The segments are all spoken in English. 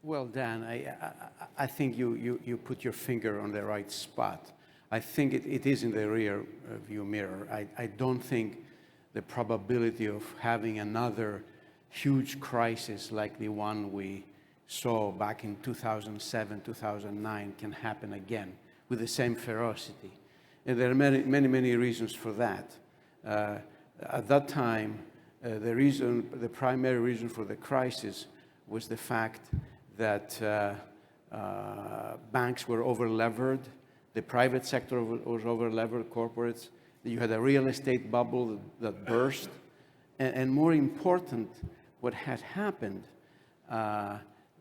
Well, Dan, I think you put your finger on the right spot. I think it is in the rear view mirror. I don't think the probability of having another huge crisis like the one we saw back in 2007, 2009 can happen again with the same ferocity. And there are many reasons for that. At that time, the primary reason for the crisis was the fact that banks were over-levered, the private sector was over-levered, corporates. You had a real estate bubble that burst. And more important, what had happened,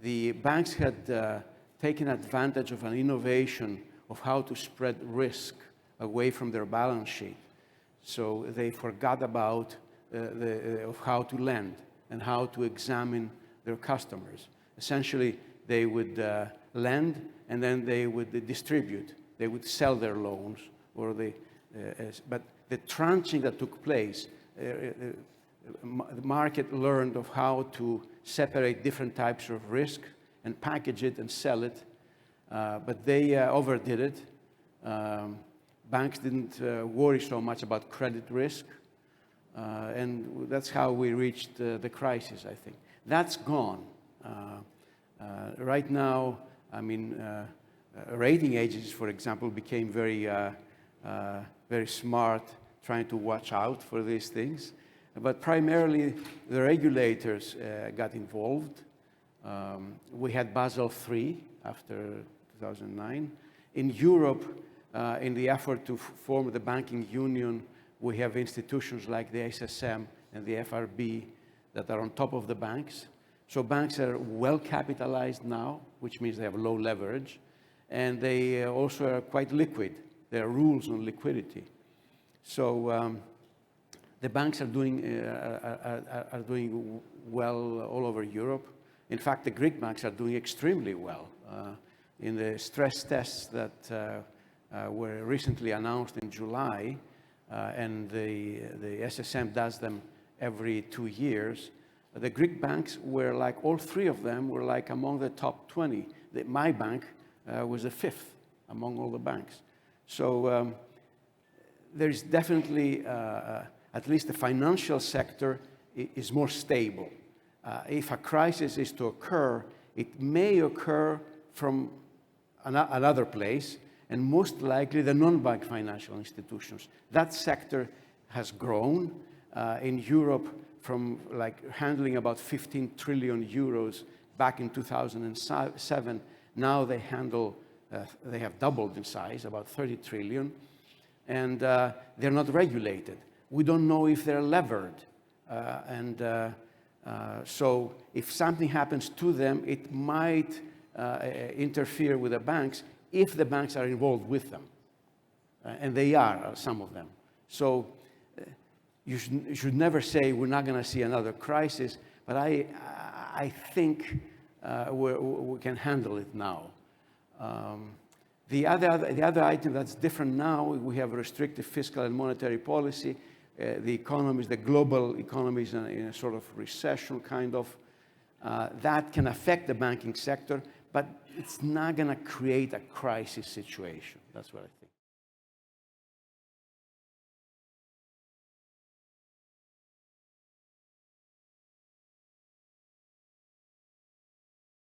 the banks had taken advantage of an innovation of how to spread risk away from their balance sheet. So they forgot about of how to lend and how to examine their customers. Essentially, they would lend and then they would distribute. They would sell their loans, or but the tranching that took place, the market learned of how to separate different types of risk and package it and sell it, but they overdid it. Banks didn't worry so much about credit risk, and that's how we reached the crisis, I think. That's gone. Right now, I mean, rating agencies, for example, became very smart, trying to watch out for these things. But primarily, the regulators got involved. We had Basel III after 2009. In Europe, in the effort to form the banking union, we have institutions like the SSM and the FRB that are on top of the banks. So banks are well capitalized now, which means they have low leverage, and they also are quite liquid. There are rules on liquidity. So the banks are doing well all over Europe. In fact, the Greek banks are doing extremely well. In the stress tests that were recently announced in July, and the SSM does them every 2 years, the Greek banks were like, all three of them were like among the top 20. My bank was the 5th among all the banks. So there's definitely, at least the financial sector is more stable. If a crisis is to occur, it may occur from another place, and most likely the non-bank financial institutions. That sector has grown in Europe from like handling about 15 trillion euros back in 2007. Now they handle, they have doubled in size, about 30 trillion, and they're not regulated. We don't know if they're levered. So if something happens to them, it might interfere with the banks if the banks are involved with them. And they are, some of them. So you should never say we're not going to see another crisis, but I think we can handle it now. The other item that's different now, we have restrictive fiscal and monetary policy. The economies, the global economy is in a sort of recession, kind of. That can affect the banking sector, but it's not going to create a crisis situation. That's what I think.